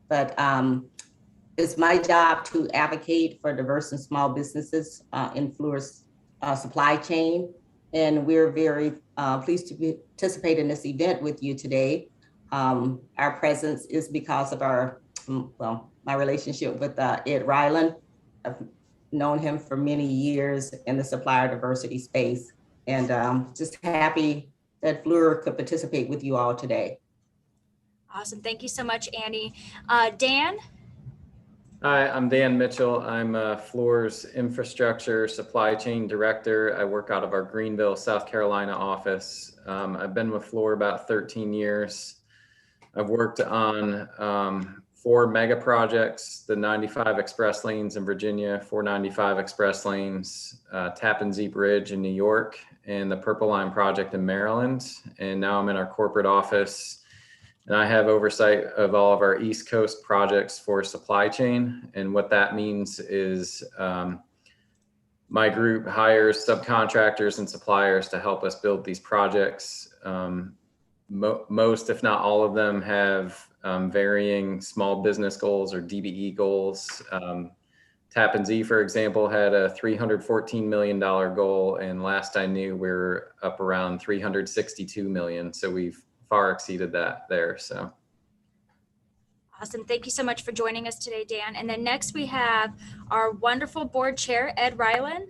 but it's my job to advocate for diverse and small businesses in Fluor's supply chain. And we're very pleased to participate in this event with you today. Our presence is because of my relationship with Ed Ryland. I've known him for many years in the supplier diversity space, and just happy that Fluor could participate with you all today. Awesome. Thank you so much, Annie. Dan? Hi, I'm Dan Mitchell. I'm Fluor's Infrastructure Supply Chain Director. I work out of our Greenville, South Carolina office. I've been with Fluor about 13 years. I've worked on 4 mega projects, the 95 express lanes in Virginia, 495 express lanes, Tappan Zee Bridge in New York, and the Purple Line project in Maryland. And now I'm in our corporate office. And I have oversight of all of our East Coast projects for supply chain. And what that means is my group hires subcontractors and suppliers to help us build these projects. Most, if not all of them, have varying small business goals or DBE goals. Tappan Zee, for example, had a $314 million goal. And last I knew, we're up around $362 million. So we've far exceeded that there. So awesome. Thank you so much for joining us today, Dan. And then next we have our wonderful board chair, Ed Ryland.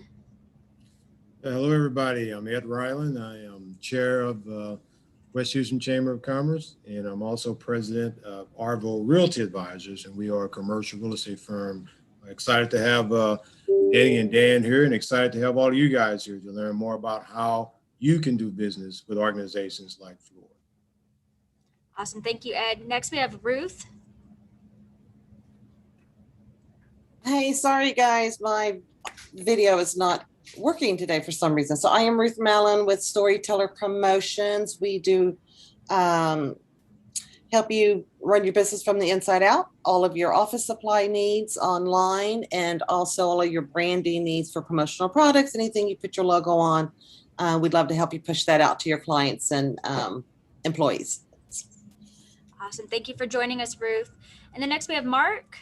Hello, everybody. I'm Ed Ryland. I am chair of West Houston Chamber of Commerce, and I'm also president of Arvo Realty Advisors, and we are a commercial real estate firm. I'm excited to have Danny and Dan here, and excited to have all of you guys here to learn more about how you can do business with organizations like Fluor. Awesome. Thank you, Ed. Next, we have Ruth. Hey, sorry, guys. My video is not working today for some reason. So I am Ruth Mallon with Storyteller Promotions. We do help you run your business from the inside out, all of your office supply needs online, and also all of your branding needs for promotional products, anything you put your logo on. We'd love to help you push that out to your clients and employees. Awesome. Thank you for joining us, Ruth. And then next we have Mark.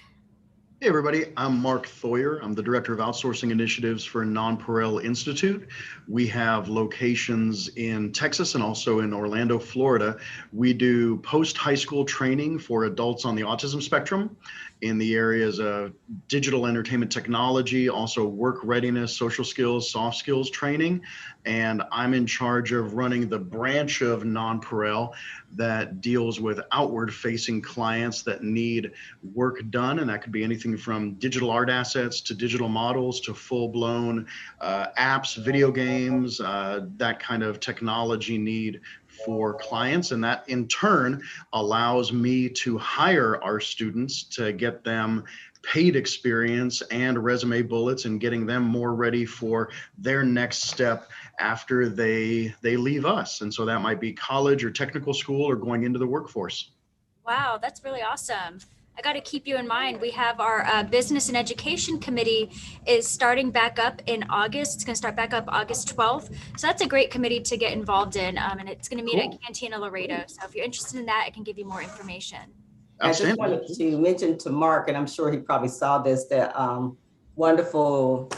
Hey, everybody. I'm Mark Thoyer. I'm the Director of Outsourcing Initiatives for Nonpareil Institute. We have locations in Texas and also in Orlando, Florida. We do post-high school training for adults on the autism spectrum in the areas of digital entertainment technology, also work readiness, social skills, soft skills training. And I'm in charge of running the branch of Nonpareil that deals with outward facing clients that need work done. And that could be anything from digital art assets to digital models to full blown apps, video games, that kind of technology need for clients. And that in turn allows me to hire our students to get them paid experience and resume bullets and getting them more ready for their next step after they leave us. And so that might be college or technical school or going into the workforce. Wow, that's really awesome. I got to keep you in mind. We have our Business and Education Committee is starting back up in August. It's going to start back up August 12th. So that's a great committee to get involved in. And it's going to meet at Cantina Laredo. So if you're interested in that, I can give you more information. I just wanted to mention to Mark, and I'm sure he probably saw this, that wonderful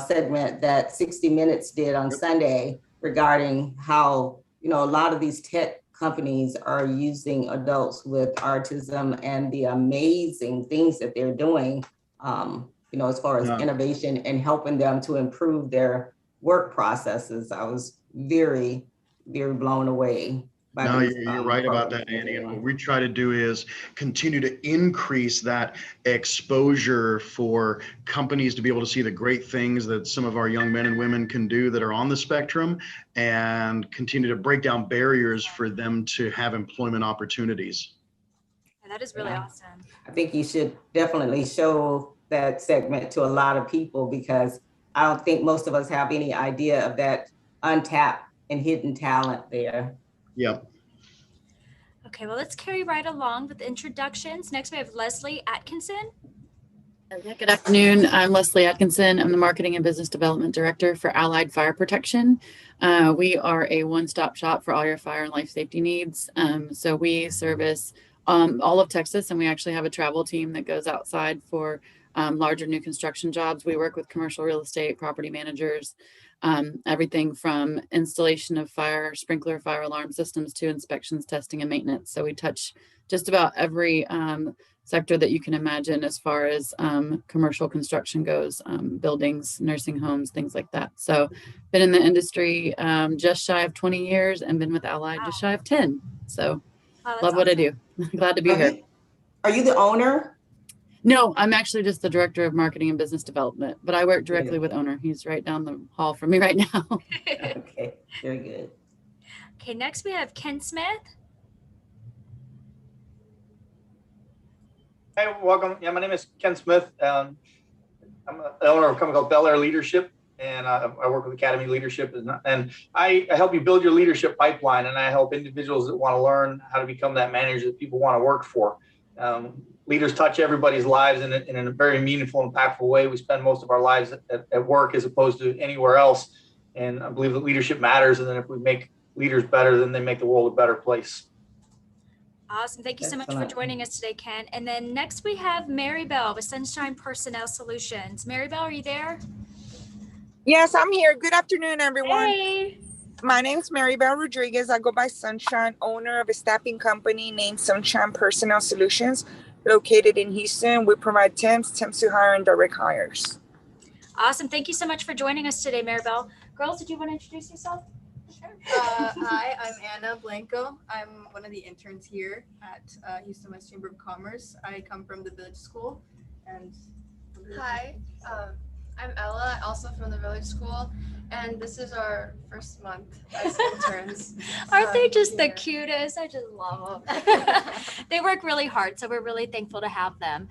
segment that 60 Minutes did on Sunday regarding how, a lot of these tech companies are using adults with autism and the amazing things that they're doing, as far as innovation and helping them to improve their work processes. I was very, very blown away. No, you're right about that, Annie. And what we try to do is continue to increase that exposure for companies to be able to see the great things that some of our young men and women can do that are on the spectrum, and continue to break down barriers for them to have employment opportunities. Yeah, that is really awesome. I think you should definitely show that segment to a lot of people, because I don't think most of us have any idea of that untapped and hidden talent there. Yep. Okay, well, let's carry right along with introductions. Next, we have Leslie Atkinson. Yeah, good afternoon. I'm Leslie Atkinson. I'm the Marketing and Business Development Director for Allied Fire Protection. We are a one-stop shop for all your fire and life safety needs. So we service all of Texas, and we actually have a travel team that goes outside for larger new construction jobs. We work with commercial real estate, property managers, everything from installation of fire, sprinkler, fire alarm systems to inspections, testing, and maintenance. So we touch just about every sector that you can imagine as far as commercial construction goes, buildings, nursing homes, things like that. So been in the industry just shy of 20 years and been with Allied just shy of 10. So Wow, that's love what I awesome. do. Glad to be here. Are you the owner? No, I'm actually just the director of marketing and business development, but I work directly with owner. He's right down the hall from me right now. Okay, very good. Okay, next we have Ken Smith. Hey, welcome. Yeah, my name is Ken Smith. I'm the owner of a company called Bel Air Leadership, and I work with Academy Leadership, and I help you build your leadership pipeline, and I help individuals that want to learn how to become that manager that people want to work for. Leaders touch everybody's lives in a very meaningful, impactful way. We spend most of our lives at work as opposed to anywhere else, and I believe that leadership matters, and then if we make leaders better, then they make the world a better place. Awesome. Thank you so much for Excellent. joining us today, Ken. And then next we have Mary Bell with Sunshine Personnel Solutions. Mary Bell, are you there? Yes, I'm here. Good afternoon, everyone. Hey. My name is Mary Bell Rodriguez. I go by Sunshine, owner of a staffing company named Sunshine Personnel Solutions, located in Houston. We provide temps to hire, and direct hires. Awesome. Thank you so much for joining us today, Mary Bell. Girls, did you want to introduce yourself? Hi, I'm Anna Blanco. I'm one of the interns here at Houston West Chamber of Commerce. I come from the Village School. And hi, I'm Ella, also from the Village School, and this is our first month as interns. Aren't they just the cutest? I just love them. They work really hard, so we're really thankful to have them.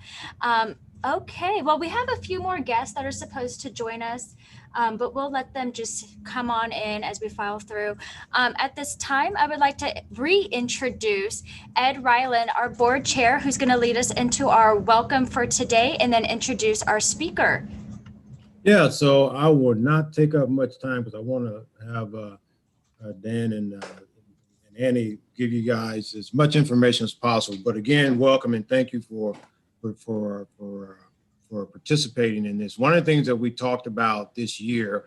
Okay, well, we have a few more guests that are supposed to join us, but we'll let them just come on in as we file through. At this time, I would like to reintroduce Ed Ryland, our board chair, who's going to lead us into our welcome for today and then introduce our speaker. Yeah, so I will not take up much time because I want to have Dan and Annie give you guys as much information as possible. But again, welcome and thank you for participating in this. One of the things that we talked about this year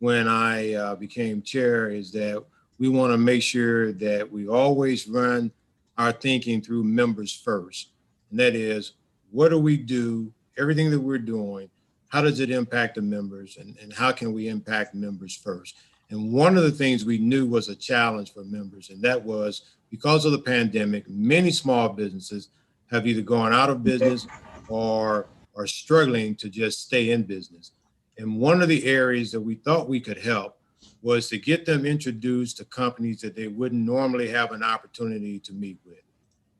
when I became chair is that we want to make sure that we always run our thinking through members first. And that is, what do we do, everything that we're doing, how does it impact the members, and how can we impact members first? And one of the things we knew was a challenge for members, and that was because of the pandemic, many small businesses have either gone out of business or are struggling to just stay in business. And one of the areas that we thought we could help was to get them introduced to companies that they wouldn't normally have an opportunity to meet with,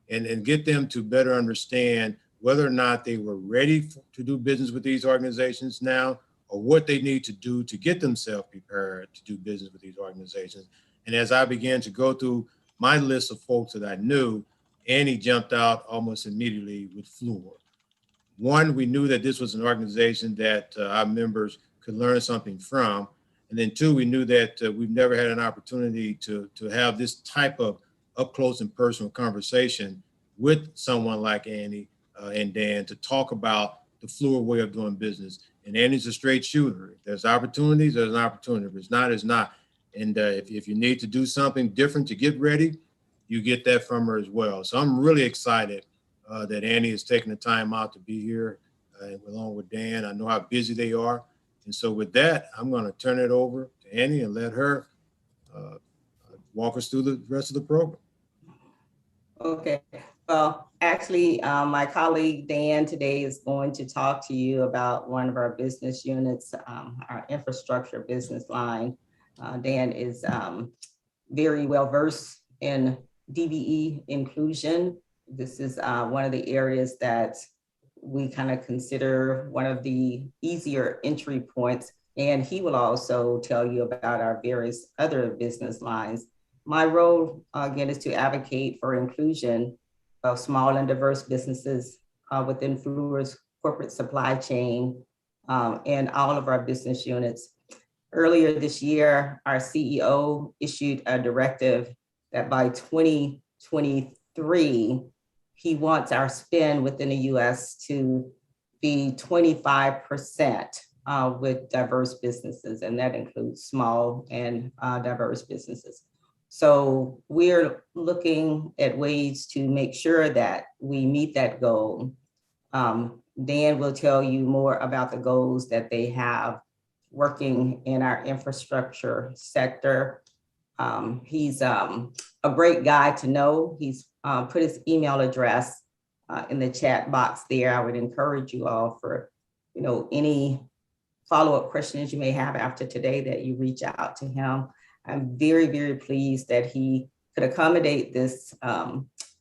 and get them to better understand whether or not they were ready to do business with these organizations now, or what they need to do to get themselves prepared to do business with these organizations. And as I began to go through my list of folks that I knew, Annie jumped out almost immediately with Fluor. One, we knew that this was an organization that our members could learn something from. And then two, we knew that we've never had an opportunity to have this type of up close and personal conversation with someone like Annie and Dan to talk about the Fluor way of doing business. And Annie's a straight shooter. If there's opportunities, there's an opportunity. If it's not, it's not. And if you need to do something different to get ready, you get that from her as well. So I'm really excited that Annie is taking the time out to be here along with Dan. I know how busy they are. And so with that, I'm going to turn it over to Annie and let her walk us through the rest of the program. Okay, well, actually, my colleague Dan today is going to talk to you about one of our business units, our infrastructure business line. Dan is very well versed in DBE inclusion. This is one of the areas that we kind of consider one of the easier entry points. And he will also tell you about our various other business lines. My role, again, is to advocate for inclusion of small and diverse businesses within Fluor's corporate supply chain and all of our business units. Earlier this year, our CEO issued a directive that by 2023, he wants our spend within the US to be 25% with diverse businesses, and that includes small and diverse businesses. So we're looking at ways to make sure that we meet that goal. Dan will tell you more about the goals that they have working in our infrastructure sector. He's a great guy to know. He's put his email address in the chat box there. I would encourage you all for, any follow-up questions you may have after today that you reach out to him. I'm very, very pleased that he could accommodate this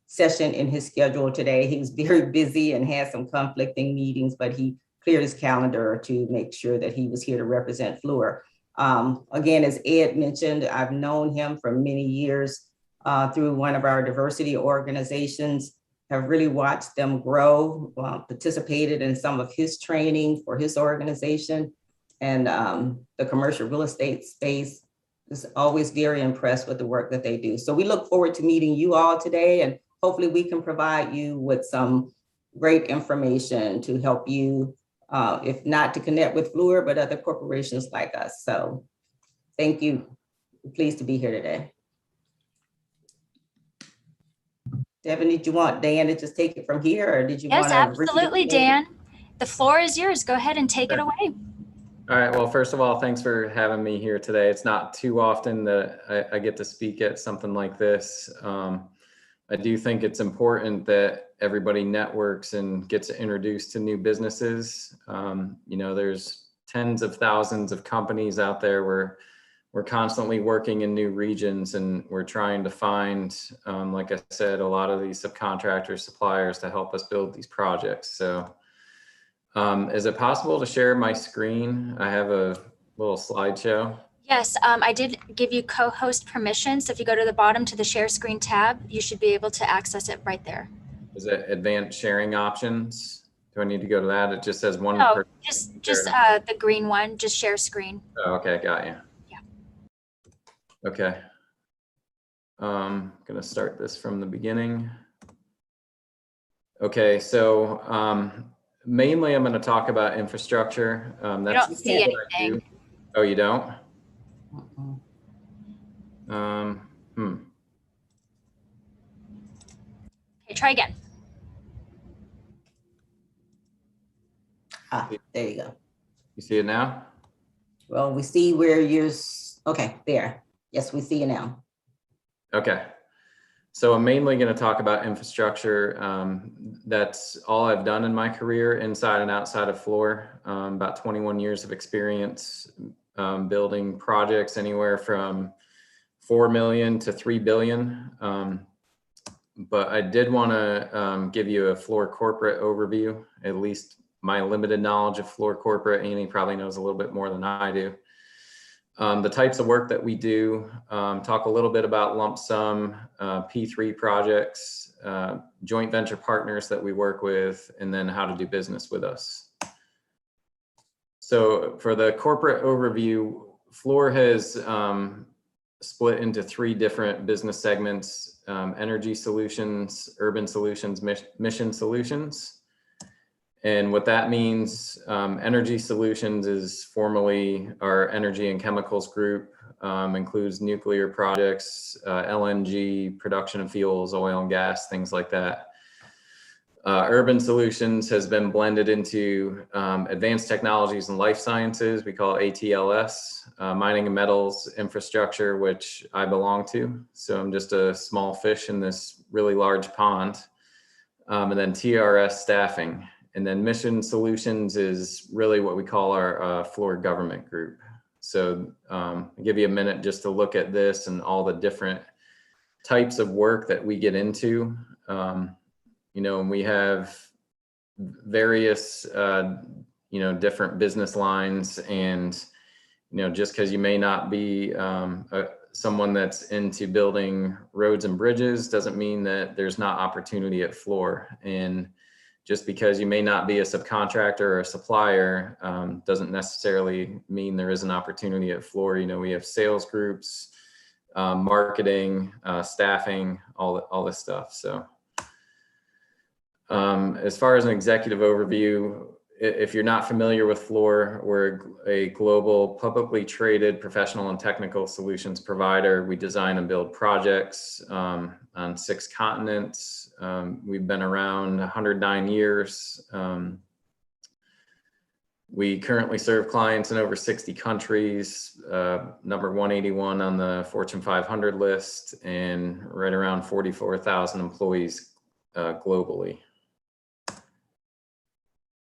session in his schedule today. He was very busy and had some conflicting meetings, but he cleared his calendar to make sure that he was here to represent Fluor. Again, as Ed mentioned, I've known him for many years through one of our diversity organizations, have really watched them grow, participated in some of his training for his organization, and the commercial real estate space. Is always very impressed with the work that they do. So we look forward to meeting you all today, and hopefully we can provide you with some great information to help you, if not to connect with Fluor, but other corporations like us. So thank you. I'm pleased to be here today. Devin, did you want Dan to just take it from here, or did you want to? Yes, absolutely, Dan. The floor is yours. Go ahead and take it away. All right. Well, first of all, thanks for having me here today. It's not too often that I get to speak at something like this. I do think it's important that everybody networks and gets introduced to new businesses. There's tens of thousands of companies out there where we're constantly working in new regions, and we're trying to find, like I said, a lot of these subcontractors, suppliers to help us build these projects. So is it possible to share my screen? I have a little slideshow. Yes, I did give you co-host permission. So if you go to the bottom to the share screen tab, you should be able to access it right there. Is it advanced sharing options? Do I need to go to that? It just says one. No, just the green one, just share screen. Oh, okay, got you. Yeah. Okay. Gonna start this from the beginning. Okay, so mainly I'm going to talk about infrastructure. That's don't see anything. Oh, you don't? Okay, try again. There you go. You see it now? Well, we see where you're, okay, there. Yes, we see you now. Okay. So I'm mainly going to talk about infrastructure. That's all I've done in my career, inside and outside of Fluor. About 21 years of experience building projects anywhere from 4 million to 3 billion. But I did want to give you a Fluor corporate overview, at least my limited knowledge of Fluor corporate. Annie probably knows a little bit more than I do. The types of work that we do, talk a little bit about lump sum, P3 projects, joint venture partners that we work with, and then how to do business with us. So for the corporate overview, Fluor has split into 3 different business segments: energy solutions, urban solutions, mission solutions. And what that means, energy solutions is formerly our energy and chemicals group, includes nuclear projects, LNG, production of fuels, oil and gas, things like that. Urban solutions has been blended into advanced technologies and life sciences. We call it ATLS, mining and metals, infrastructure, which I belong to. So I'm just a small fish in this really large pond. And then TRS staffing. And then mission solutions is really what we call our Fluor government group. So I'll give you a minute just to look at this and all the different types of work that we get into. And we have various, different business lines, and, just because you may not be someone that's into building roads and bridges doesn't mean that there's not opportunity at Fluor. And just because you may not be a subcontractor or a supplier doesn't necessarily mean there is an opportunity at Fluor. We have sales groups, marketing, staffing, all this stuff. So As far as an executive overview, if you're not familiar with Fluor, we're a global publicly traded professional and technical solutions provider. We design and build projects on 6 continents. We've been around 109 years. We currently serve clients in over 60 countries, number 181 on the Fortune 500 list, and right around 44,000 employees globally.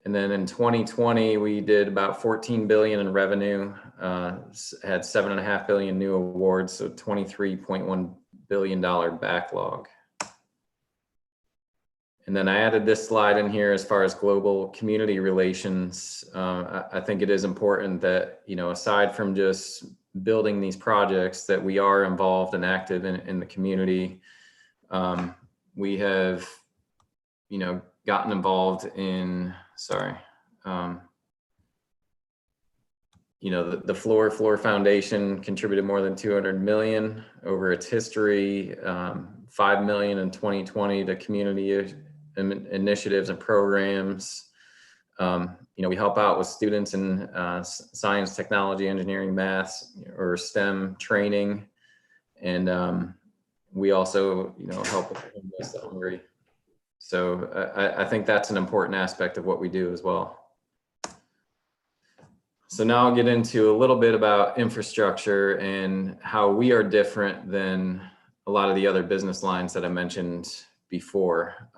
And then in 2020, we did about 14 billion in revenue, had 7.5 billion new awards, so $23.1 billion backlog. And then I added this slide in here as far as global community relations. I think it is important that, you know, aside from just building these projects, that we are involved and active in the community. We have, you know, gotten involved in, you know, the Fluor Foundation contributed more than 200 million over its history, 5 million in 2020 to community initiatives and programs. You know, we help out with students in science, technology, engineering, math, or STEM training. And we also, you know, help with the hungry. So I think that's an important aspect of what we do as well. So now I'll get into a little bit about infrastructure and how we are different than a lot of the other business lines that I mentioned before.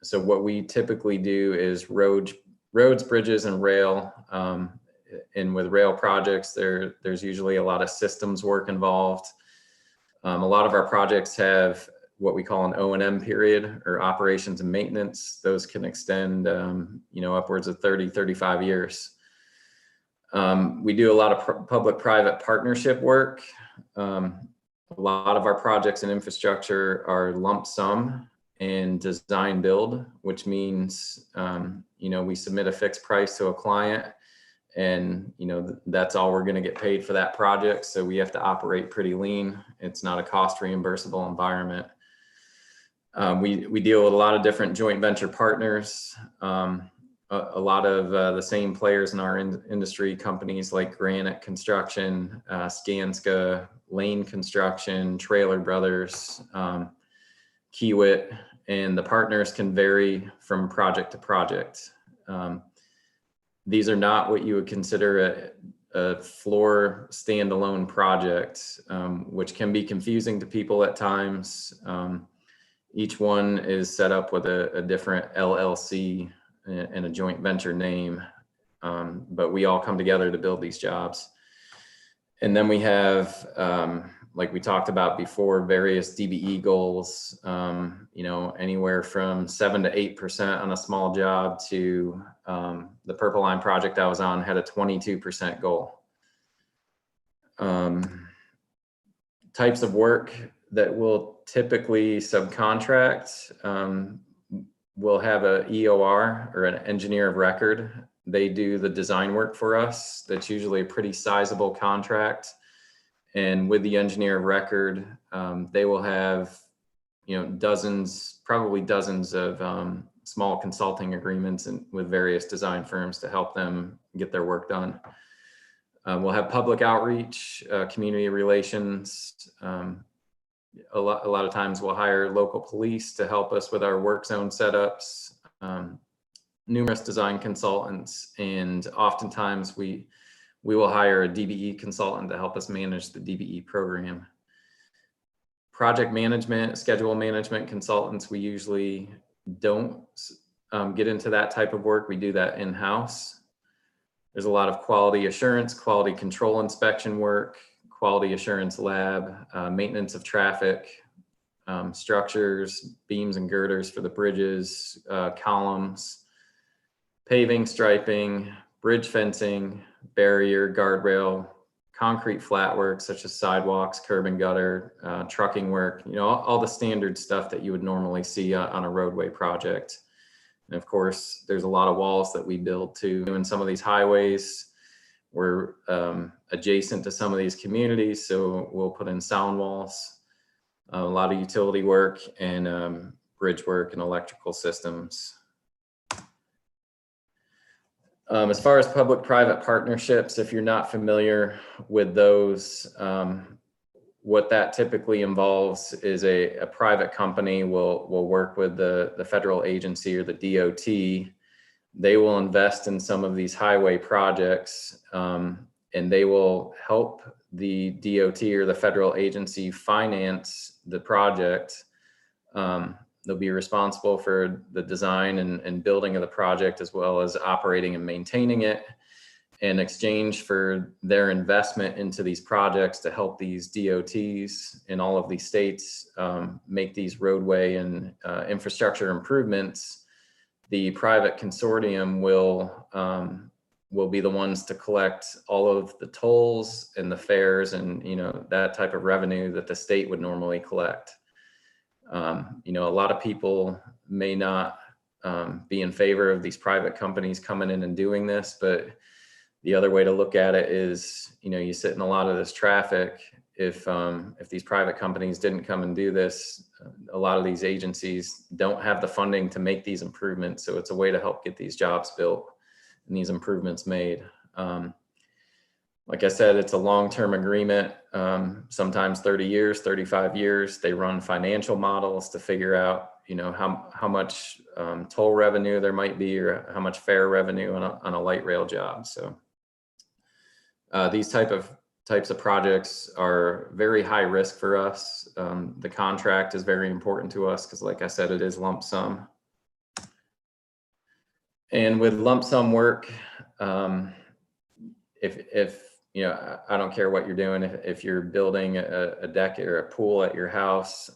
So what we typically do is roads, bridges, and rail. And with rail projects, there's usually a lot of systems work involved. A lot of our projects have what we call an O&M period, or operations and maintenance. Those can extend, you know, upwards of 30, 35 years. We do a lot of public-private partnership work. A lot of our projects in infrastructure are lump sum and design build, which means, you know, we submit a fixed price to a client, and, you know, that's all we're going to get paid for that project. So we have to operate pretty lean. It's not a cost reimbursable environment. We deal with a lot of different joint venture partners. A lot of the same players in our industry, companies like Granite Construction, Skanska, Lane Construction, Trailer Brothers, Kiewit, and the partners can vary from project to project. These are not what you would consider a Fluor standalone project, which can be confusing to people at times. Each one is set up with a different LLC and a joint venture name, but we all come together to build these jobs. And then we have, like we talked about before, various DBE goals, you know, anywhere from 7 to 8% on a small job to the Purple Line project I was on had a 22% goal. Types of work that we'll typically subcontract, we'll have a EOR, or an engineer of record. They do the design work for us. That's usually a pretty sizable contract. And with the engineer of record, they will have, you know, probably dozens of small consulting agreements with various design firms to help them get their work done. We'll have public outreach, community relations. A lot of times we'll hire local police to help us with our work zone setups, numerous design consultants, and oftentimes we will hire a DBE consultant to help us manage the DBE program. Project management, schedule management consultants, we usually don't get into that type of work. We do that in-house. There's a lot of quality assurance, quality control inspection work, quality assurance lab, maintenance of traffic, structures, beams and girders for the bridges, columns, paving, striping, bridge fencing, barrier, guardrail, concrete flat work such as sidewalks, curb and gutter, trucking work, you know, all the standard stuff that you would normally see on a roadway project. And of course, there's a lot of walls that we build too. In some of these highways, we're adjacent to some of these communities, so we'll put in sound walls, a lot of utility work, and bridge work and electrical systems. As far as public-private partnerships, if you're not familiar with those, what that typically involves is a private company will work with the federal agency or the DOT. They will invest in some of these highway projects, and they will help the DOT or the federal agency finance the project. They'll be responsible for the design and building of the project, as well as operating and maintaining it, in exchange for their investment into these projects to help these DOTs in all of these states make these roadway and infrastructure improvements. The private consortium will be the ones to collect all of the tolls and the fares and, you know, that type of revenue that the state would normally collect. You know, a lot of people may not be in favor of these private companies coming in and doing this, but the other way to look at it is, you know, you sit in a lot of this traffic. If these private companies didn't come and do this, a lot of these agencies don't have the funding to make these improvements. So it's a way to help get these jobs built and these improvements made. Like I said, it's a long-term agreement, sometimes 30 years, 35 years. They run financial models to figure out, you know, how much toll revenue there might be or how much fare revenue on a light rail job. So these types of projects are very high risk for us. The contract is very important to us because, like I said, it is lump sum. And with lump sum work, if you know, I don't care what you're doing. If you're building a deck or a pool at your house,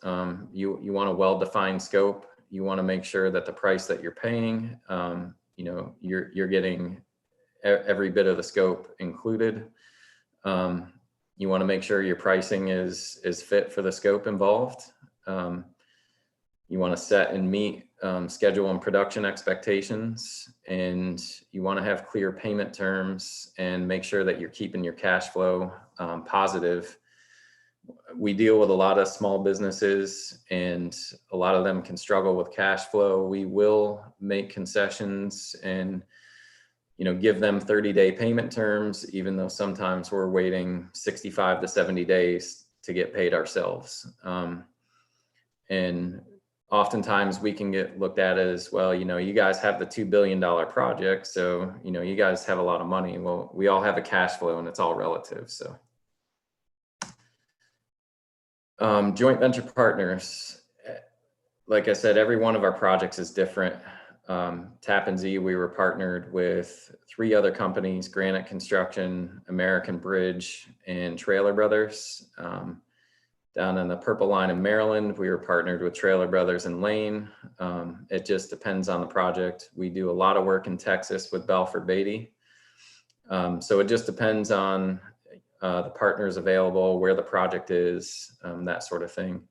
you want a well-defined scope. You want to make sure that the price that you're paying, you know, you're getting every bit of the scope included. You want to make sure your pricing is fit for the scope involved. You want to set and meet schedule and production expectations, and you want to have clear payment terms and make sure that you're keeping your cash flow positive. We deal with a lot of small businesses, and a lot of them can struggle with cash flow. We will make concessions and, you know, give them 30-day payment terms, even though sometimes we're waiting 65 to 70 days to get paid ourselves. And oftentimes we can get looked at as, well, you know, you guys have the $2 billion project, so, you know, you guys have a lot of money. Well, we all have a cash flow and it's all relative. So joint venture partners, like I said, every one of our projects is different. Tappan Zee, we were partnered with 3 other companies: Granite Construction, American Bridge, and Trailer Brothers. Down in the Purple Line in Maryland, we were partnered with Trailer Brothers and Lane. It just depends on the project. We do a lot of work in Texas with Belford Beatty. So it just depends on the partners available, where the project is, that sort of thing.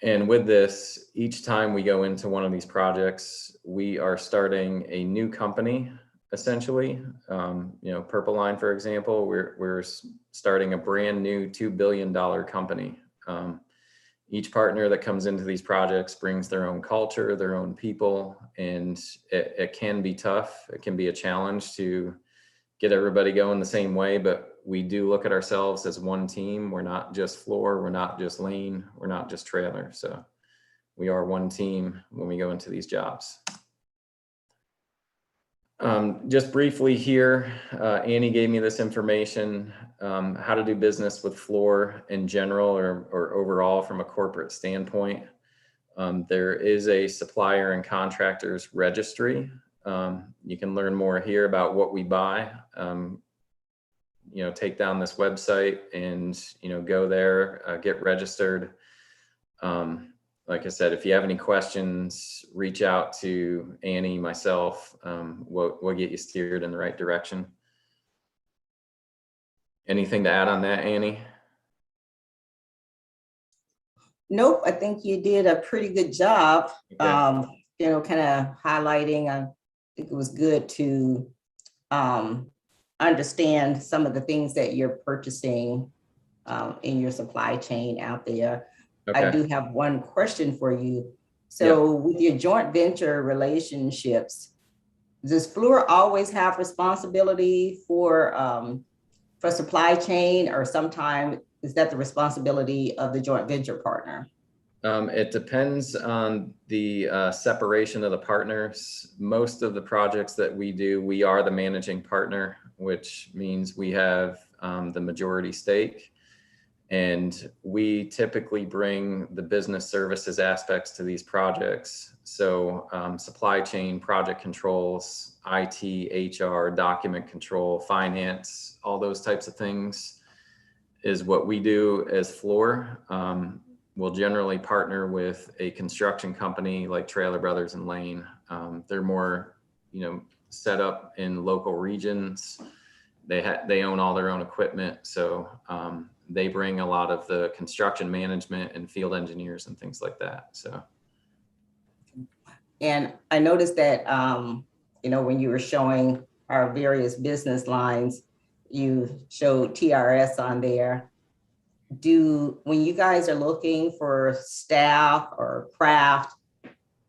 And with this, each time we go into one of these projects, we are starting a new company, essentially. You know, Purple Line, for example, we're starting a brand new $2 billion company. Each partner that comes into these projects brings their own culture, their own people, and it can be tough. It can be a challenge to get everybody going the same way, but we do look at ourselves as one team. We're not just Fluor, we're not just Lane, we're not just Trailer. So we are one team when we go into these jobs. Just briefly here, Annie gave me this information, how to do business with Fluor in general or overall from a corporate standpoint. There is a supplier and contractors registry. You can learn more here about what we buy. You know, take down this website and, you know, go there, get registered. Like I said, if you have any questions, reach out to Annie, myself. We'll get you steered in the right direction. Anything to add on that, Annie? Nope, I think you did a pretty good job. Okay. You know, kind of highlighting, I think it was good to understand some of the things that you're purchasing in your supply chain out there. Okay. I do have one question for you. So with your joint venture relationships, does Fluor always have responsibility for supply chain, or sometimes is that the responsibility of the joint venture partner? It depends on the separation of the partners. Most of the projects that we do, we are the managing partner, which means we have the majority stake. And we typically bring the business services aspects to these projects. So supply chain, project controls, IT, HR, document control, finance, all those types of things is what we do as Fluor. We'll generally partner with a construction company like Trailer Brothers and Lane. They're more, set up in local regions. They own all their own equipment. So they bring a lot of the construction management and field engineers and things like that. So. And I noticed that, when you were showing our various business lines, you showed TRS on there. When you guys are looking for staff or craft,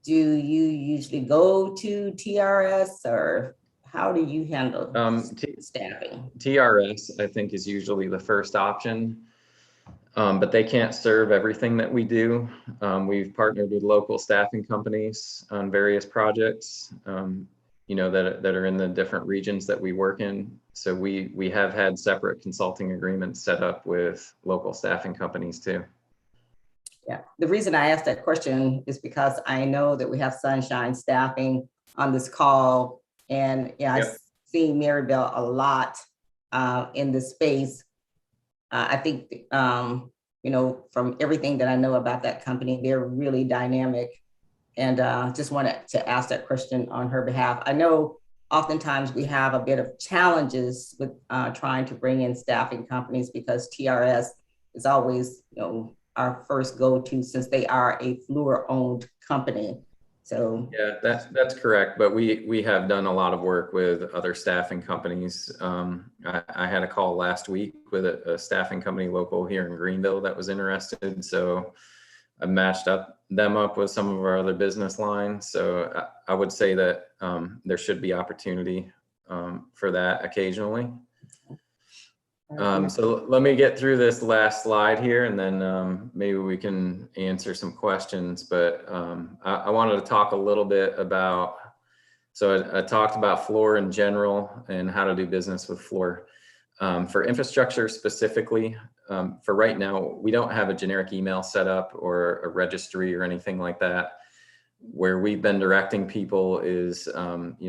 do you usually go to TRS, or how do you handle staffing? TRS, I think, is usually the first option, but they can't serve everything that we do. We've partnered with local staffing companies on various projects, that are in the different regions that we work in. So we have had separate consulting agreements set up with local staffing companies too. Yeah, the reason I asked that question is because I know that we have Sunshine Staffing on this call, and I've seen Maribel a lot in this space. I think, from everything that I know about that company, they're really dynamic, and just wanted to ask that question on her behalf. I know oftentimes we have a bit of challenges with trying to bring in staffing companies because TRS is always, our first go-to, since they are a Fluor-owned company. So yeah, that's correct. But we have done a lot of work with other staffing companies. I had a call last week with a staffing company local here in Greenville that was interested. So I matched them up with some of our other business lines. So I would say that there should be opportunity for that occasionally. So let me get through this last slide here, and then maybe we can answer some questions. But I wanted to talk a little bit about, so I talked about Fluor in general and how to do business with Fluor. For infrastructure specifically, for right now, we don't have a generic email set up or a registry or anything like that. Where we've been directing people is,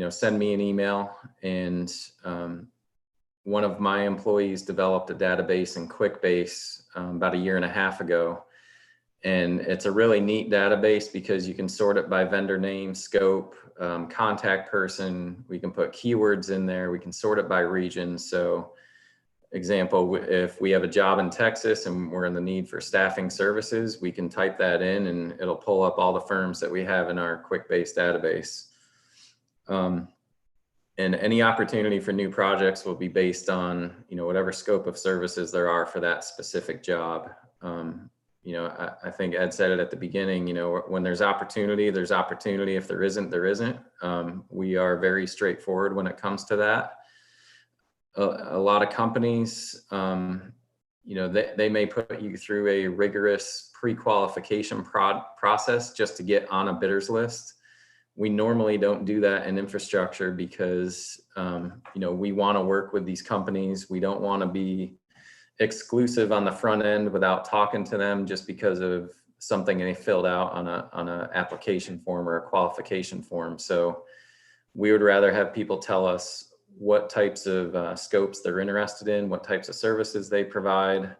send me an email, and one of my employees developed a database in QuickBase about 1.5 years ago. And it's a really neat database because you can sort it by vendor name, scope, contact person. We can put keywords in there. We can sort it by region. So example, if we have a job in Texas and we're in the need for staffing services, we can type that in and it'll pull up all the firms that we have in our QuickBase database. And any opportunity for new projects will be based on, whatever scope of services there are for that specific job. I think Ed said it at the beginning, when there's opportunity, there's opportunity. If there isn't, there isn't. We are very straightforward when it comes to that. A lot of companies, they may put you through a rigorous pre-qualification process just to get on a bidders list. We normally don't do that in infrastructure because, we want to work with these companies. We don't want to be exclusive on the front end without talking to them just because of something they filled out on a application form or a qualification form. So we would rather have people tell us what types of scopes they're interested in, what types of services they provide.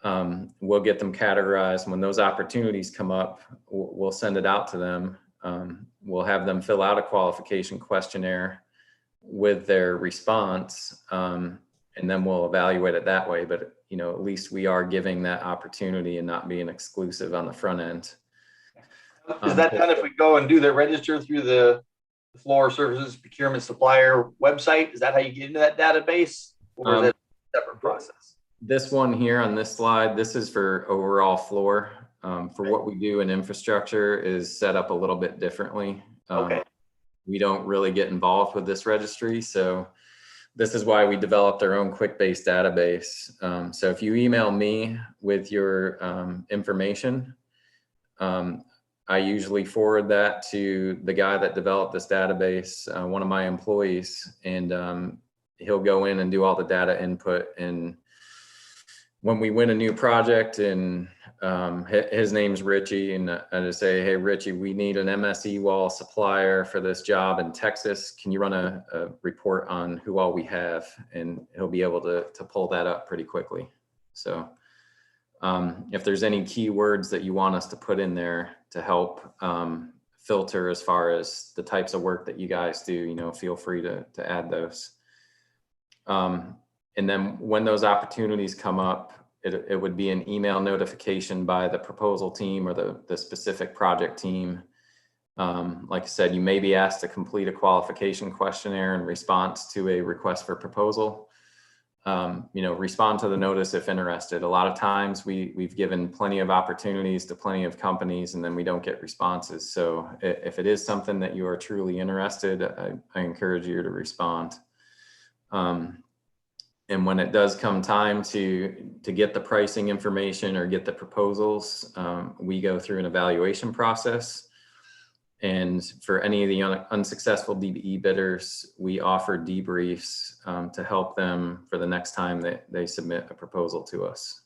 We'll get them categorized. When those opportunities come up, we'll send it out to them. We'll have them fill out a qualification questionnaire with their response, and then we'll evaluate it that way. But, at least we are giving that opportunity and not being exclusive on the front end. Is that done if we go and do the register through the Fluor Services Procurement Supplier website? Is that how you get into that database, or is it a separate process? This one here on this slide, this is for overall Fluor. For what we do in infrastructure is set up a little bit differently. Okay. We don't really get involved with this registry. So this is why we developed our own QuickBase database. So if you email me with your information, I usually forward that to the guy that developed this database, one of my employees, and he'll go in and do all the data input. And when we win a new project, and his name's Richie, and I just say, hey, Richie, we need an MSE wall supplier for this job in Texas. Can you run a report on who all we have? And he'll be able to pull that up pretty quickly. So if there's any keywords that you want us to put in there to help filter as far as the types of work that you guys do, you know, feel free to add those. And then when those opportunities come up, it would be an email notification by the proposal team or the specific project team. Like I said, you may be asked to complete a qualification questionnaire in response to a request for proposal. You know, respond to the notice if interested. A lot of times we've given plenty of opportunities to plenty of companies and then we don't get responses. So if it is something that you are truly interested, I encourage you to respond. And when it does come time to get the pricing information or get the proposals, we go through an evaluation process. And for any of the unsuccessful DBE bidders, we offer debriefs to help them for the next time that they submit a proposal to us.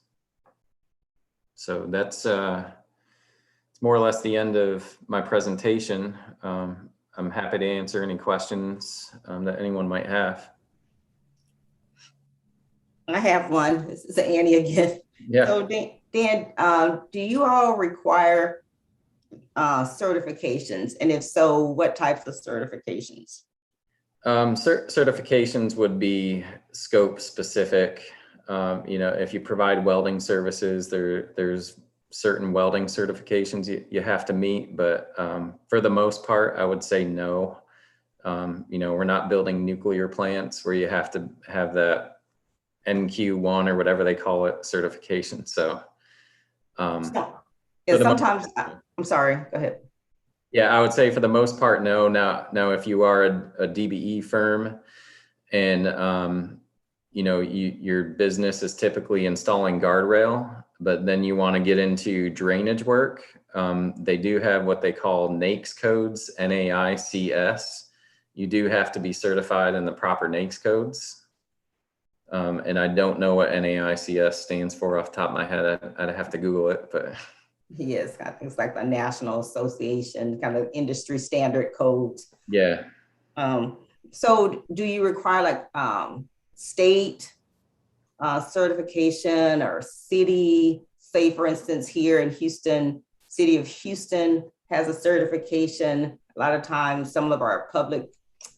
So that's it's more or less the end of my presentation. I'm happy to answer any questions that anyone might have. I have one. This is Annie again. Yeah. So Dan, do you all require certifications? And if so, what types of certifications? Certifications would be scope specific. You know, if you provide welding services, there's certain welding certifications you have to meet, but for the most part, I would say no. You know, we're not building nuclear plants where you have to have that NQ1 or whatever they call it certification. So, yeah, sometimes, I'm sorry, go ahead. Yeah, I would say for the most part, no. Now, if you are a DBE firm and, you know, your business is typically installing guardrail, but then you want to get into drainage work, they do have what they call NAICS codes, NAICS. You do have to be certified in the proper NAICS codes. And I don't know what NAICS stands for off the top of my head. I'd have to Google it, but. Yes, I think it's like the National Association, kind of industry standard codes. Yeah. So do you require like state certification or city? Say for instance, here in Houston, City of Houston has a certification. A lot of times, some of our public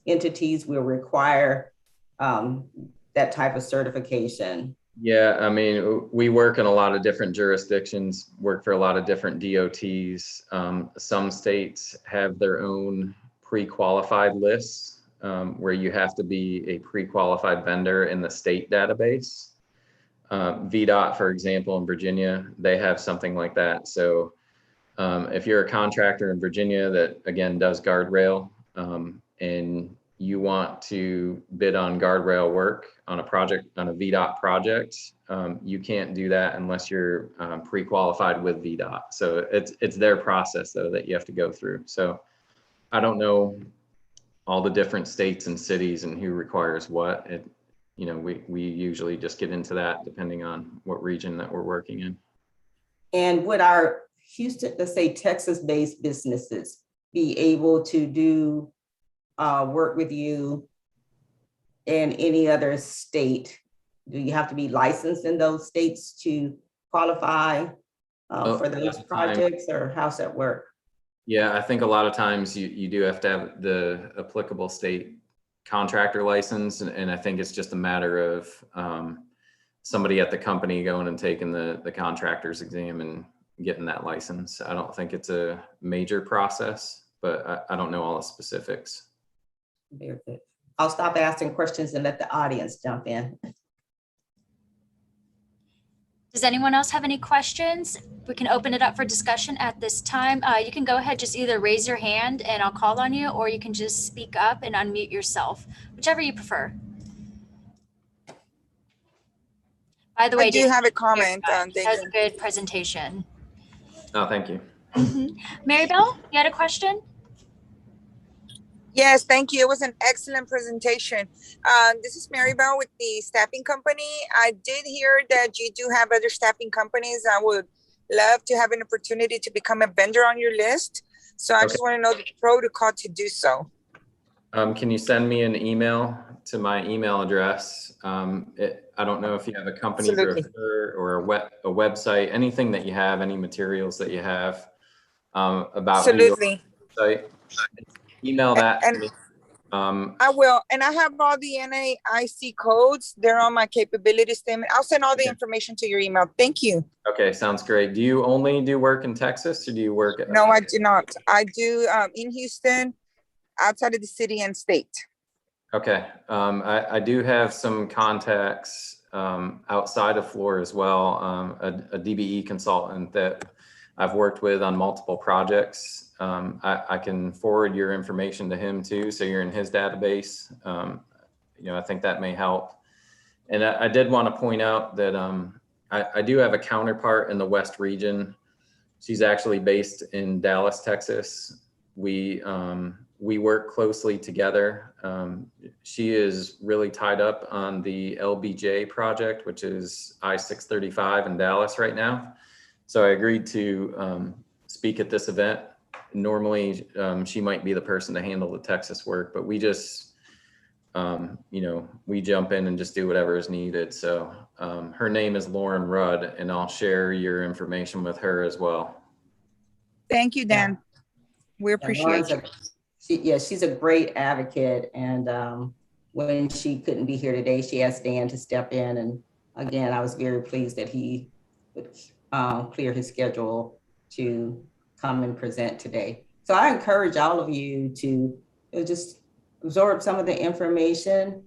entities will require that type of certification. Yeah, I mean, we work in a lot of different jurisdictions, work for a lot of different DOTs. Some states have their own pre-qualified lists where you have to be a pre-qualified vendor in the state database. VDOT, for example, in Virginia, they have something like that. So if you're a contractor in Virginia that, again, does guardrail and you want to bid on guardrail work on a project, on a VDOT project, you can't do that unless you're pre-qualified with VDOT. So it's their process though that you have to go through. So I don't know all the different states and cities and who requires what. You know, we usually just get into that depending on what region that we're working in. And would our Houston, let's say Texas-based businesses be able to do work with you in any other state? Do you have to be licensed in those states to qualify for those projects, or how's that work? Yeah, I think a lot of times you do have to have the applicable state contractor license, and I think it's just a matter of somebody at the company going and taking the contractor's exam and getting that license. I don't think it's a major process, but I don't know all the specifics. Very good. I'll stop asking questions and let the audience jump in. Does anyone else have any questions? We can open it up for discussion at this time. You can go ahead, just either raise your hand and I'll call on you, or you can just speak up and unmute yourself, whichever you prefer. By the way, I do have a comment. that was a good presentation. Oh, thank you. Mary Bell, you had a question? Yes, thank you. It was an excellent presentation. This is Mary Bell with the staffing company. I did hear that you do have other staffing companies. I would love to have an opportunity to become a vendor on your list. So I just want to know the protocol to do so. Can you send me an email to my email address? I don't know if you have a company brochure or a website, anything that you have, any materials that you have about your website. Email that to me. I will, and I have all the NAIC codes. They're on my capability statement. I'll send all the information to your email. Thank you. Okay, sounds great. Do you only do work in Texas, or do you work? No, I do not. I do in Houston, outside of the city and state. Okay, I do have some contacts outside of Fluor as well. A DBE consultant that I've worked with on multiple projects. I can forward your information to him too, so you're in his database. I think that may help. And I did want to point out that I do have a counterpart in the West region. She's actually based in Dallas, Texas. We work closely together. She is really tied up on the LBJ project, which is I-635 in Dallas right now. So I agreed to speak at this event. Normally, she might be the person to handle the Texas work, but we just, we jump in and just do whatever is needed. So her name is Lauren Rudd, and I'll share your information with her as well. Thank you, Dan. We appreciate you. She's a great advocate. And when she couldn't be here today, she asked Dan to step in. And again, I was very pleased that he would clear his schedule to come and present today. So I encourage all of you to just absorb some of the information,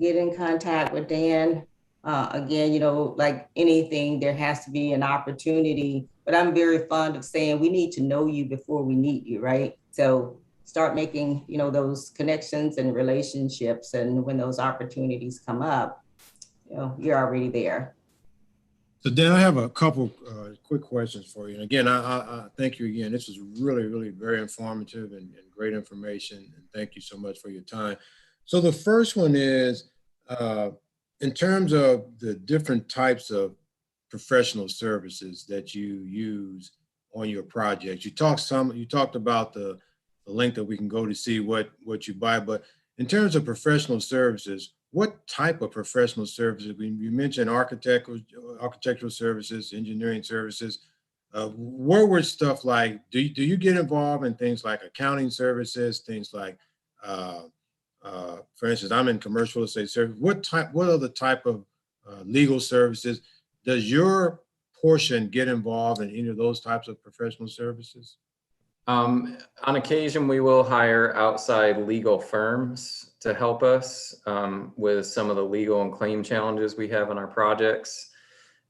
get in contact with Dan. Again, like anything, there has to be an opportunity, but I'm very fond of saying we need to know you before we need you, right? So start making, those connections and relationships. And when those opportunities come up, you're already there. So Dan, I have a couple quick questions for you. And again, I thank you again. This was really, really very informative and great information. And thank you so much for your time. So the first one is, in terms of the different types of professional services that you use on your projects, you talked about the link that we can go to see what you buy, but in terms of professional services, what type of professional services? You mentioned architectural services, engineering services. What were stuff like? Do you get involved in things like accounting services, things like, for instance, I'm in commercial real estate service. What other type of legal services does your portion get involved in any of those types of professional services? On occasion, we will hire outside legal firms to help us with some of the legal and claim challenges we have on our projects.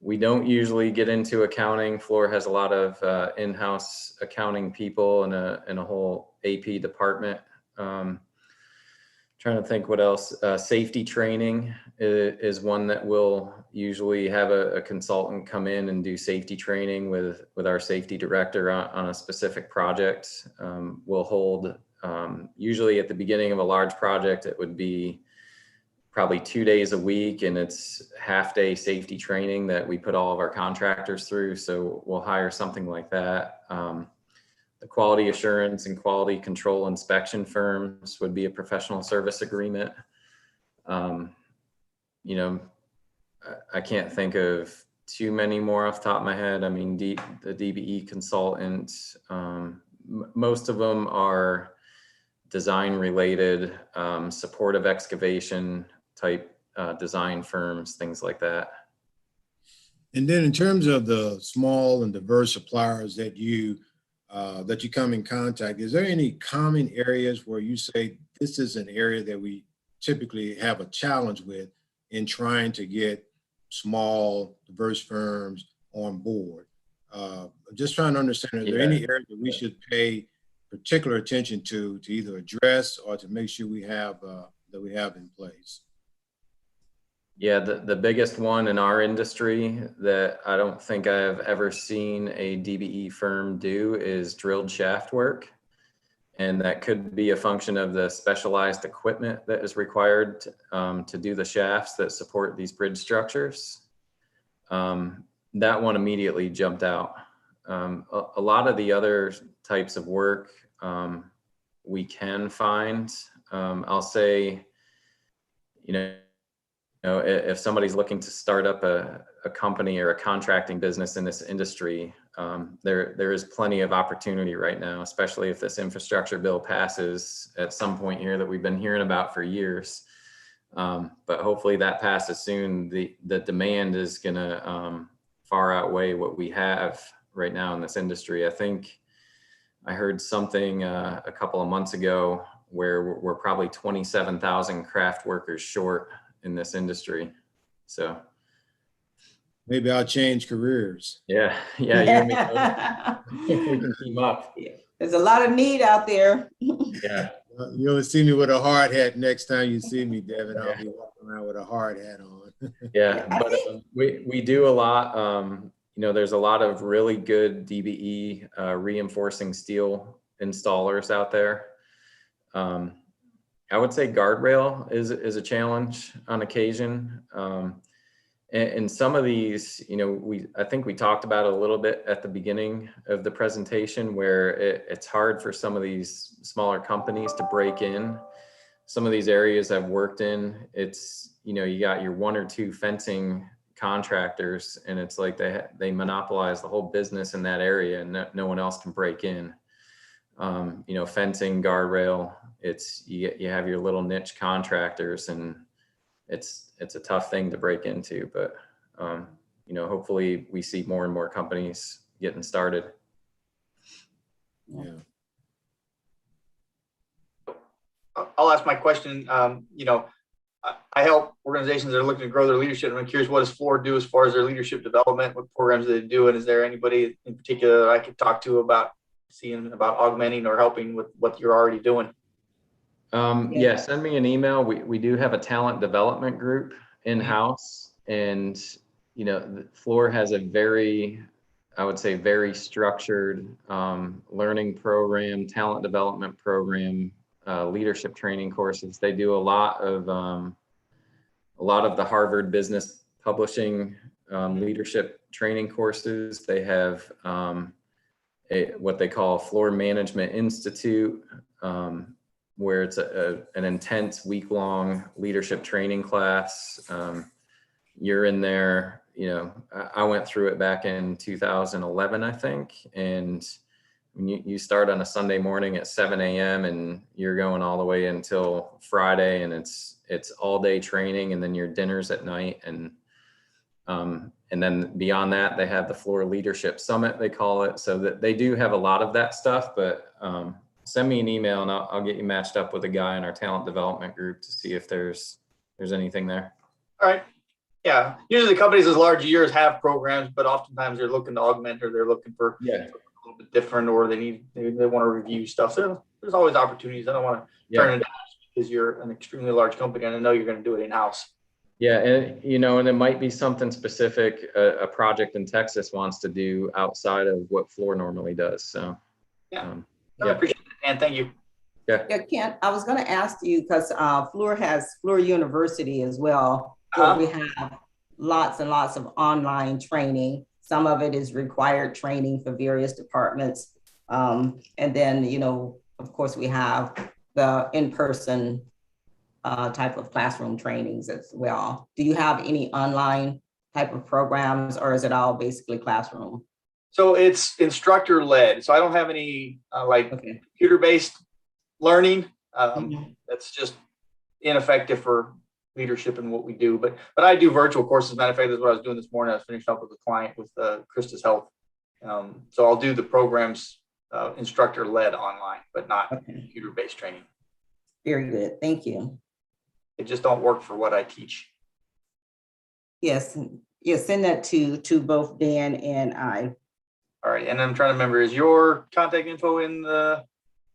We don't usually get into accounting. Fluor has a lot of in-house accounting people and a whole AP department. Trying to think what else. Safety training is one that we'll usually have a consultant come in and do safety training with our safety director on a specific project. We'll hold, usually at the beginning of a large project, it would be probably 2 days a week, and it's half-day safety training that we put all of our contractors through. So we'll hire something like that. The quality assurance and quality control inspection firms would be a professional service agreement. I can't think of too many more off the top of my head. I mean, the DBE consultants, most of them are design related, supportive excavation type design firms, things like that. And then in terms of the small and diverse suppliers that you come in contact, is there any common areas where you say this is an area that we typically have a challenge with in trying to get small, diverse firms on board. I'm just trying to understand, are there any areas that we should pay particular attention to either address or to make sure we have that we have in place? Yeah, the biggest one in our industry that I don't think I've ever seen a DBE firm do is drilled shaft work. And that could be a function of the specialized equipment that is required to do the shafts that support these bridge structures. That one immediately jumped out. A lot of the other types of work we can find. I'll say, if somebody's looking to start up a company or a contracting business in this industry, there is plenty of opportunity right now, especially if this infrastructure bill passes at some point here that we've been hearing about for years. But hopefully that passes soon. The demand is going to far outweigh what we have right now in this industry. I think I heard something a couple of months ago where we're probably 27,000 craft workers short in this industry. So maybe I'll change careers. Yeah, you and me, we can team up. There's a lot of need out there. Yeah. You'll see me with a hard hat next time you see me, Devin. I'll be walking around with a hard hat on. Yeah, but we do a lot. There's a lot of really good DBE reinforcing steel installers out there. I would say guardrail is a challenge on occasion. And some of these, I think we talked about it a little bit at the beginning of the presentation, where it's hard for some of these smaller companies to break in. Some of these areas I've worked in, it's, you got your one or two fencing contractors, and it's like they monopolize the whole business in that area, and no one else can break in. Fencing, guardrail, it's you have your little niche contractors, and it's a tough thing to break into, but hopefully we see more and more companies getting started. Yeah. I'll ask my question. I help organizations that are looking to grow their leadership. And I'm curious, what does Fluor do as far as their leadership development? What programs do they do? And is there anybody in particular that I could talk to about seeing about augmenting or helping with what you're already doing? Yeah, send me an email. We do have a talent development group in-house, and Fluor has a very, I would say, very structured learning program, talent development program, leadership training courses. They do a lot of the Harvard Business Publishing leadership training courses. They have what they call Fluor Management Institute, where it's an intense week-long leadership training class. You're in there, I went through it back in 2011, I think. And when you start on a Sunday morning at 7 a.m. and you're going all the way until Friday, and it's all day training, and then your dinner's at night. And then beyond that, they have the Fluor Leadership Summit, they call it. So that they do have a lot of that stuff, but send me an email and I'll get you matched up with a guy in our talent development group to see if there's anything there. All right. Yeah. Usually companies as large as yours have programs, but oftentimes they're looking to augment, or they're looking for a little bit different, or they want to review stuff. So there's always opportunities. I don't want to turn it down because you're an extremely large company and I know you're going to do it in-house. Yeah. And, and it might be something specific a project in Texas wants to do outside of what Fluor normally does. So I appreciate it, and thank you. Yeah, Kent, I was going to ask you, because Fluor has Fluor University as well, where we have lots and lots of online training. Some of it is required training for various departments. And then, of course, we have the in-person type of classroom trainings as well. Do you have any online type of programs, or is it all basically classroom? So it's instructor led. So I don't have any computer-based learning. That's just ineffective for leadership and what we do. But I do virtual courses. Matter of fact, that's what I was doing this morning. I was finishing up with a client with Christus Health. So I'll do the programs instructor led online, but not computer-based training. Very good. Thank you. It just don't work for what I teach. Yes, yes, send that to both Dan and I. All right, and I'm trying to remember, is your contact info in the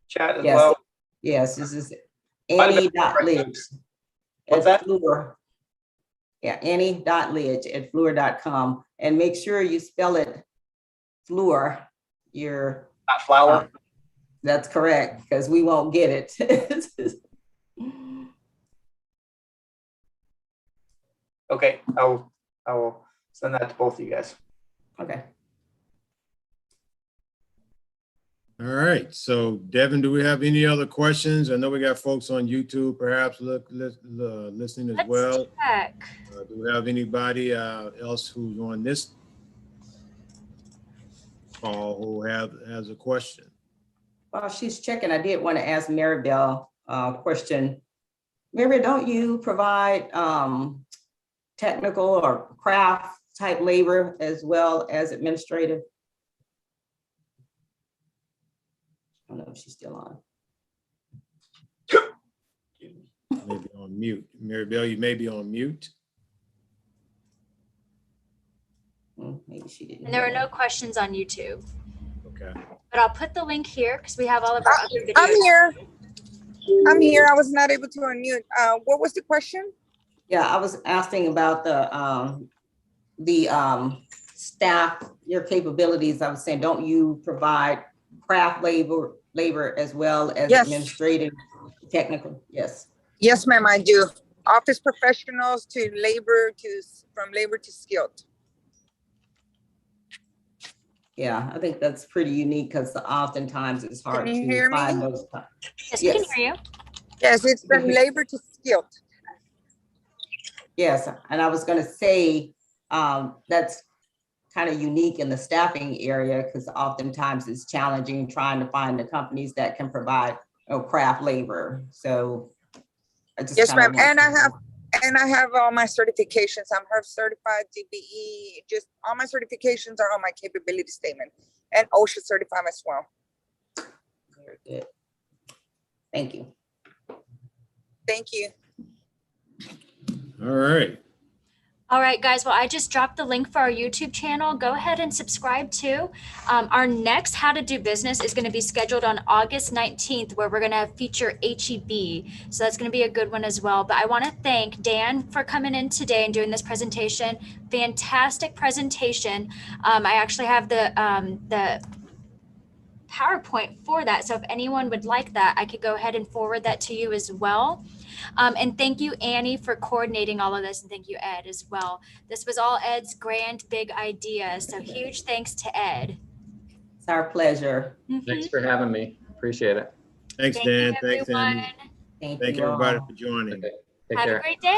chat as Yes, well? yes, this is Might have been- Annie.lidge What's at that? Fluor. Yeah, Annie.lidge at Fluor.com, and make sure you spell it Fluor. Not flower? That's correct, because we won't get it. Okay, I will send that to both of you guys. Okay. All right, so Devin, do we have any other questions? I know we got folks on YouTube perhaps listening as well. Let's check. Do we have anybody else who's on this call who has a question? While she's checking, I did want to ask Maribel a question. Maribel, don't you provide technical or craft type labor as well as administrative? I don't know if she's still on. Maybe on mute. Maribel, you may be on mute. Maybe she didn't. And there hear were no me. questions on YouTube, Okay. but I'll put the link here because we have all of our other videos. I'm here. I'm here. I was not able to unmute. What was the question? Yeah, I was asking about the staff, your capabilities. I was saying, don't you provide craft labor as well as Yes. administrative, technical? Yes. Yes, ma'am, I do. Office professionals to labor from labor to skilled. Yeah, I think that's pretty unique because oftentimes it's hard Can you to hear me? find those. Yes, we can Yes. hear you. Yes, it's from labor to skilled. Yes, and I was gonna say, that's kind of unique in the staffing area because oftentimes it's challenging trying to find the companies that can provide craft labor. So I just Yes, kinda ma'am. want And I have all my certifications. I'm HERF certified, DBE, just all my certifications are on my capability statement, and OSHA certified as well. Very good. Thank you. Thank you. All right. All right, guys. Well, I just dropped the link for our YouTube channel. Go ahead and subscribe too. Our next How to Do Business is going to be scheduled on August 19th, where we're going to feature HEB. So that's going to be a good one as well. But I want to thank Dan for coming in today and doing this presentation. Fantastic presentation. I actually have the PowerPoint for that. So if anyone would like that, I could go ahead and forward that to you as well. And thank you, Annie, for coordinating all of this. And thank you, Ed, as well. This was all Ed's grand, big idea. So huge thanks to Ed. It's our pleasure. Thanks for having me. Appreciate it. Thanks, Thank Dan. you, Thanks, everyone. Andy. Thank Thank you everybody all. for joining. Okay. Take Have care. a great day.